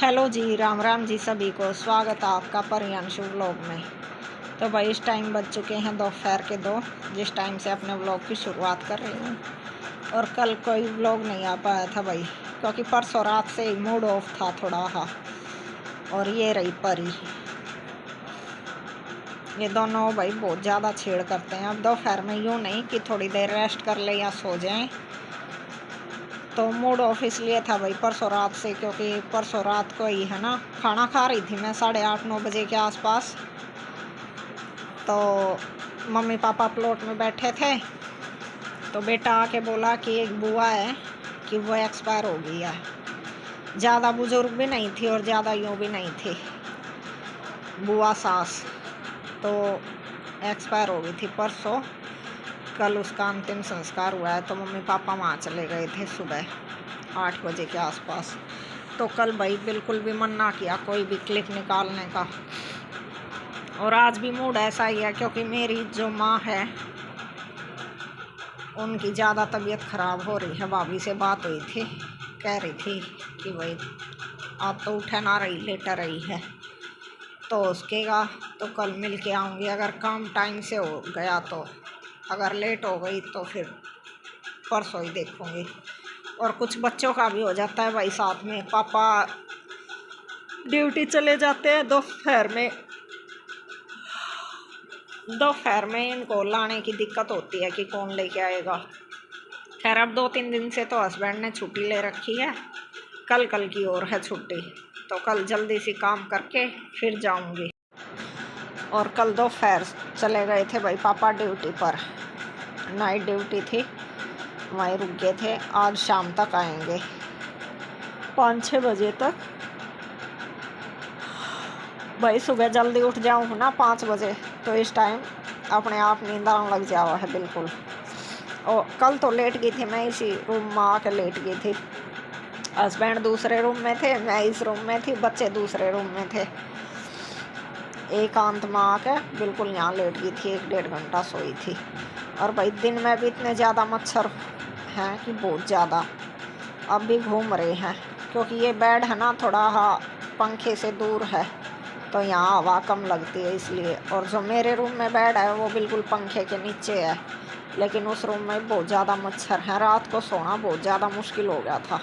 Hello जी, राम राम जी सभी को। स्वागत है आपका परियांशु व्लॉग में। तो भाई इस टाइम बज चुके हैं दोपहर के 2, जिस टाइम से अपने व्लॉग की शुरुआत कर रही हूँ। और कल कोई व्लॉग नहीं आ पाया था भाई, क्योंकि परसों रात से ही मूड ऑफ था थोड़ा सा। और ये रही परी, ये दोनों भाई बहुत ज़्यादा छेड़ करते हैं। अब दोपहर में यूँ नहीं कि थोड़ी देर रेस्ट कर ले या सो जाएँ, तो मूड ऑफ इसलिए था भाई परसों रात से, क्योंकि परसों रात को ही है ना खाना खा रही थी मैं 8:30-9 बजे के आसपास। तो मम्मी पापा प्लॉट में बैठे थे, तो बेटा आके बोला कि एक बुआ है कि वो एक्सपायर हो गई है। ज़्यादा बुजुर्ग भी नहीं थी और ज़्यादा यूँ भी नहीं थी बुआ सास, तो एक्सपायर हो गई थी परसों। कल उसका अंतिम संस्कार हुआ है, तो मम्मी पापा वहाँ चले गए थे सुबह 8 बजे के आसपास। तो कल भाई बिल्कुल भी मन ना किया कोई भी क्लिप निकालने का। और आज भी मूड ऐसा ही है, क्योंकि मेरी जो माँ है उनकी ज़्यादा तबीयत ख़राब हो रही है। भाभी से बात हुई थी, कह रही थी कि भाई आप तो उठे ना रही, लेटा रही है। तो उसके का तो कल मिल के आऊँगी, अगर काम टाइम से हो गया तो। अगर लेट हो गई तो फिर परसों ही देखूँगी। और कुछ बच्चों का भी हो जाता है भाई साथ में। पापा ड्यूटी चले जाते हैं दोपहर में इनको लाने की दिक्कत होती है कि कौन लेके आएगा। खैर अब 2-3 दिन से तो हस्बैंड ने छुट्टी ले रखी है, कल की और है छुट्टी। तो कल जल्दी से काम करके फिर जाऊंगी। और कल दोपहर चले गए थे भाई पापा ड्यूटी पर, नाइट ड्यूटी थी, वहीं रुक गए थे। आज शाम तक आएंगे 5-6 बजे तक। भाई सुबह जल्दी उठ जाऊँ ना 5 बजे, तो इस टाइम अपने आप नींद आने लग जावा है बिल्कुल। और कल तो लेट गई थी, मैं इसी रूम में आके लेट गई थी। हस्बैंड दूसरे रूम में थे, मैं इस रूम में थी, बच्चे दूसरे रूम में थे। एकांत में आके बिल्कुल यहाँ लेट गई थी, 1-1.5 घंटा सोई थी। और भाई दिन में भी इतने ज़्यादा मच्छर हैं कि बहुत ज़्यादा अब भी घूम रहे हैं, क्योंकि ये बेड है ना थोड़ा पंखे से दूर है, तो यहाँ हवा कम लगती है इसलिए। और जो मेरे रूम में बेड है वो बिल्कुल पंखे के नीचे है, लेकिन उस रूम में बहुत ज़्यादा मच्छर हैं। रात को सोना बहुत ज़्यादा मुश्किल हो गया था।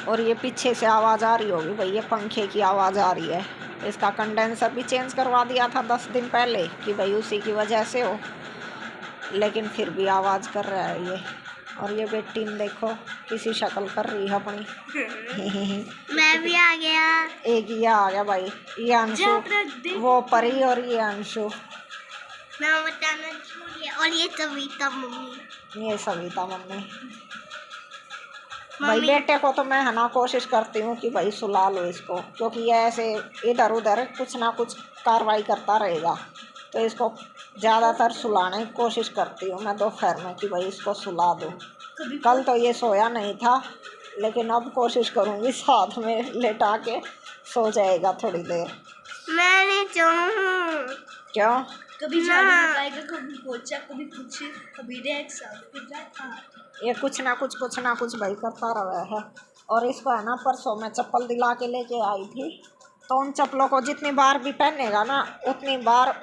और ये पीछे से आवाज़ आ रही होगी भाई, ये पंखे की आवाज़ आ रही है। इसका कंडेंसर भी चेंज करवा दिया था 10 दिन पहले कि भाई उसी की वजह से हो, लेकिन फिर भी आवाज़ कर रहा है ये। और ये बेटी ने देखो किसी शक्ल कर रही है अपनी। मैं भी आ गया। एक ये आ गया भाई, ये अंशु, वो परी और ये अंशु। मैं बताना छोड़िए। और ये सविता मम्मी, ये सविता मम्मी। भाई बेटे को तो मैं है ना कोशिश करती हूँ कि भाई सुला लो इसको, क्योंकि ये ऐसे इधर उधर कुछ ना कुछ कार्रवाई करता रहेगा। तो इसको ज़्यादातर सुलाने की कोशिश करती हूँ मैं दोपहर में कि भाई इसको सुला दो। कल तो ये सोया नहीं था, लेकिन अब कोशिश करूँगी साथ में लेटा के सो जाएगा थोड़ी देर। मैंने चाहूँ क्यों? कभी जाएगा, कभी पोछा, कभी कुछ, कभी रेक्स, ये कुछ ना कुछ भाई करता रहा है। और इसको है ना परसों मैं चप्पल दिला के लेके आई थी, तो उन चप्पलों को जितनी बार भी पहनेगा ना उतनी बार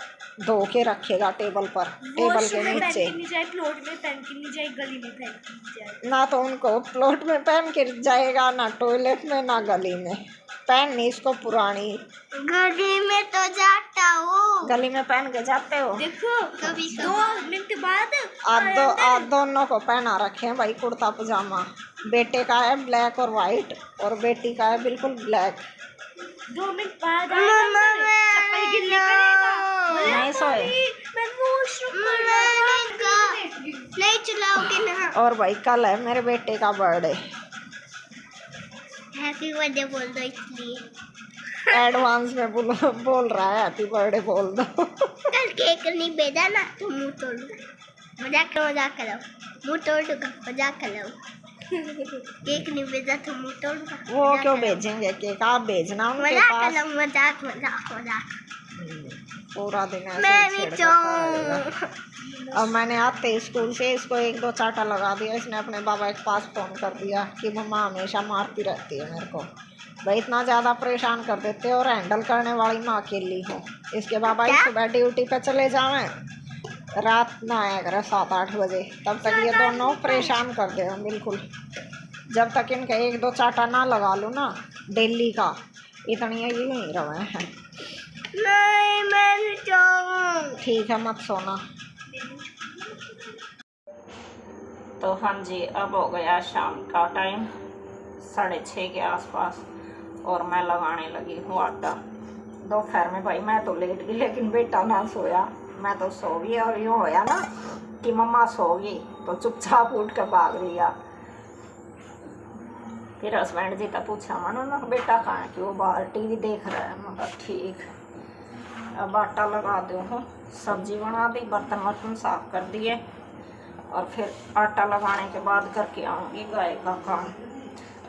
धो के रखेगा टेबल पर, टेबल के नीचे। प्लॉट में पहन के नहीं जाए, गली में पहन के नहीं जाए। ना तो उनको प्लॉट में पहन के जाएगा, ना टॉयलेट में, ना गली में। पहननी इसको पुरानी। गली में तो जाता हूँ। गली में पहन के जाते हो? देखो कभी 2 मिनट बाद आप दोनों को पहना रखे हैं भाई कुर्ता पजामा। बेटे का है ब्लैक और वाइट, और बेटी का है बिल्कुल ब्लैक। 2 मिनट बाद चप्पल गिल्ली करेगा। नहीं सोए? नहीं चलाओगे ना। और भाई कल है मेरे बेटे का बर्थडे। हैप्पी बर्थडे बोल दो, इसलिए एडवांस में बोल रहा है हैप्पी बर्थडे बोल दो। कल केक नहीं भेजा ना तो मुंह तोड़ दूंगा। मजाक करो, मुंह तोड़ दूंगा, मजाक करो। केक नहीं भेजा तो मुंह तोड़ दूंगा। वो क्यों भेजेंगे केक? आप भेजना उनके पास। मजाक। पूरा दिन ऐसे मैं ही भी छेड़खानी रहेगा। अब मैंने आते स्कूल से इसको एक दो चाटा लगा दिया। इसने अपने बाबा के पास फ़ोन कर दिया कि मम्मा हमेशा मारती रहती है मेरे को। भाई इतना ज़्यादा परेशान कर देते और हैंडल करने वाली मैं अकेली हूँ। इसके बाबा ही सुबह ड्यूटी पे चले जावें, रात में आया करें 7-8 बजे, तब तक ये दोनों परेशान कर दे बिल्कुल। जब तक इनका एक दो चाटा ना लगा लूँ ना डेली का, इतनी ये नहीं रहे हैं। नहीं मैं भी चाहूँ। ठीक है, मत सोना। तो हाँ जी, अब हो गया शाम का टाइम 6:30 के आसपास और मैं लगाने लगी हूँ आटा। दोपहर में भाई मैं तो लेट गई, लेकिन बेटा ना सोया, मैं तो सो गई। और यूँ होया ना कि मम्मा सो गई तो चुपचाप उठ कर भाग लिया। फिर हस्बैंड जी का पूछा, मानो ना बेटा कहाँ है, कि वो बाहर टीवी देख रहा है। मैं कहा ठीक। अब आटा लगा दो हूँ, सब्जी बना दी, बर्तन वर्तन साफ कर दिए और फिर आटा लगाने के बाद करके आऊँगी गाय का काम।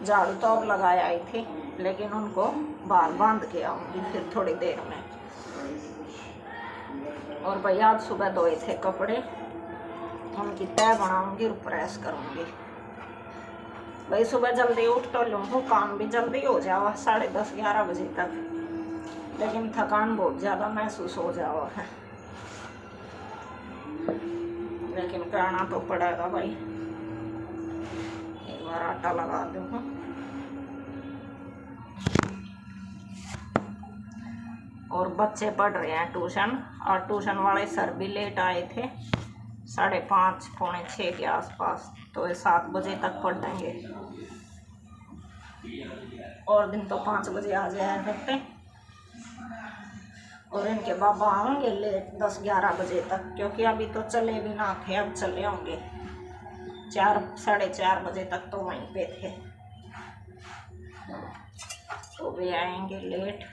झाड़ू तो अब लगाया आई थी, लेकिन उनको बाहर बांध के आऊँगी फिर थोड़ी देर में। और भाई आज सुबह धोए थे कपड़े, उनकी तह बनाऊँगी और प्रेस करूँगी। भाई सुबह जल्दी उठ तो लूँ, काम भी जल्दी हो जावा 10:30-11 बजे तक, लेकिन थकान बहुत ज़्यादा महसूस हो जावा है। लेकिन करना तो पड़ेगा भाई। एक बार आटा लगा दूँ। और बच्चे पढ़ रहे हैं ट्यूशन, और ट्यूशन वाले सर भी लेट आए थे 5:30-6 के आसपास, तो ये 7 बजे तक पढ़ेंगे। और दिन तो 5 बजे आ जाया करते। और इनके बाबा आएंगे लेट 10-11 बजे तक, क्योंकि अभी तो चले भी ना थे, अब चले होंगे 4-4:30 बजे तक तो वहीं पे थे, तो वे आएंगे लेट।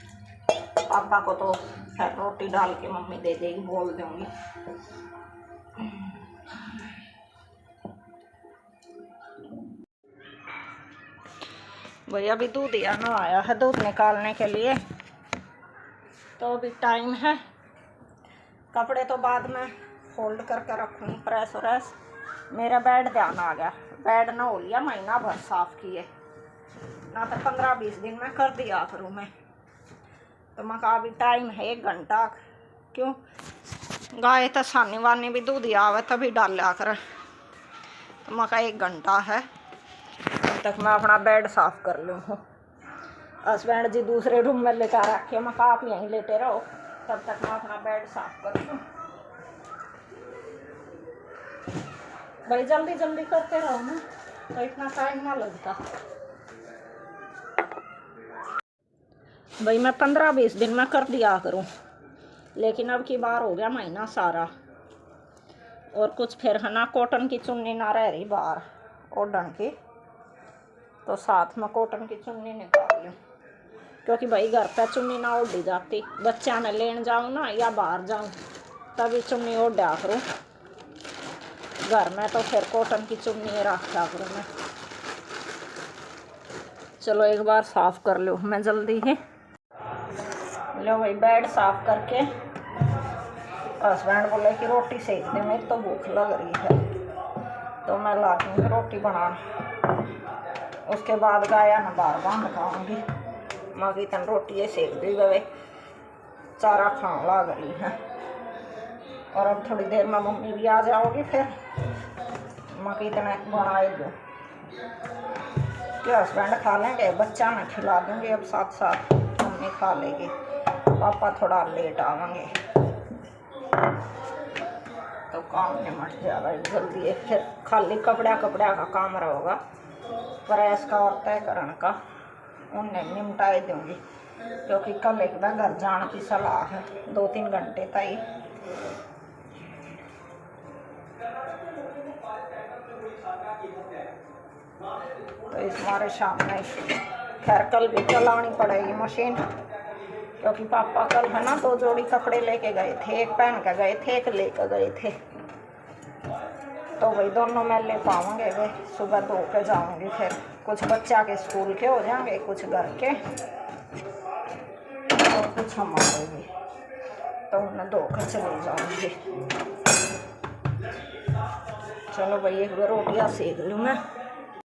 पापा को तो खैर रोटी डाल के मम्मी दे देगी, बोल दूँगी। भैया अभी दूध आना आया है दूध निकालने के लिए, तो अभी टाइम है। कपड़े तो बाद में फोल्ड करके रखूँगी, प्रेस व्रेस। मेरा बेड ध्यान आ गया, बेड ना हो लिया महीना भर साफ़ किए ना, तो 15-20 दिन में कर दिया करूँ मैं। तो मैं कहा अभी टाइम है 1 घंटा, क्यों गाय तो सानी वानी भी दूध आवे तभी डाल लिया कर। तो मैं कहा 1 घंटा है, तब तक मैं अपना बेड साफ़ कर लूँ। हस्बैंड जी दूसरे रूम में लेकर रखे, मैं कहा आप यहीं लेटे रहो, तब तक मैं अपना बेड साफ़ कर लूँ। भाई जल्दी जल्दी करते रहो ना, तो इतना टाइम ना लगता। भाई मैं 15-20 दिन में कर दिया करूँ, लेकिन अब की बार हो गया महीना सारा। और कुछ फिर है ना कॉटन की चुन्नी ना रह रही बाहर ओढ़न की, तो साथ में कॉटन की चुन्नी निकाल लूँ, क्योंकि भाई घर पे चुन्नी ना ओढ़ी जाती। बच्चा ने लेने जाऊँ ना या बाहर जाऊँ तभी चुन्नी ओढ़ा करूँ, घर में तो फिर कॉटन की चुन्नी रखा करूँ मैं। चलो एक बार साफ़ कर लो मैं जल्दी ही। लो भाई बेड साफ़ करके, हस्बैंड बोले कि रोटी सेक दे, मेरी तो भूख लग रही है, तो मैं ला दूँगी रोटी बना। उसके बाद गाया ना बार बांध खाऊँगी, माँ की तन रोटी ये सेक दी गए, चारा खाने लग रही है। और अब थोड़ी देर में मम्मी भी आ जाओगी, फिर माँ की तन बनाए दूँ कि हस्बैंड खा लेंगे, बच्चा मैं खिला दूँगी, अब साथ साथ मम्मी खा लेगी, पापा थोड़ा लेट आवेंगे तो काम निमट जाएगा जल्दी। फिर खाली कपड़ा का काम रहेगा, प्रेस का और तय करने का उन्हें निमटाई दूँगी, क्योंकि कल एक बार घर जाने की सलाह है 2-3 घंटे तक। तो इस हमारे सामने खैर कल भी चलानी पड़ेगी मशीन, क्योंकि पापा कल है ना 2 जोड़ी कपड़े लेके गए थे, एक पहन के गए थे, एक लेकर गए थे, तो वही दोनों मैं ले पाऊँगे। वे सुबह धो के जाऊँगी, फिर कुछ बच्चा के स्कूल के हो जाएंगे, कुछ घर के और कुछ हमारे भी। तो उन्हें धोकर चले जाऊंगी। चलो भाई एक बार रोटियाँ सेक लूँ मैं।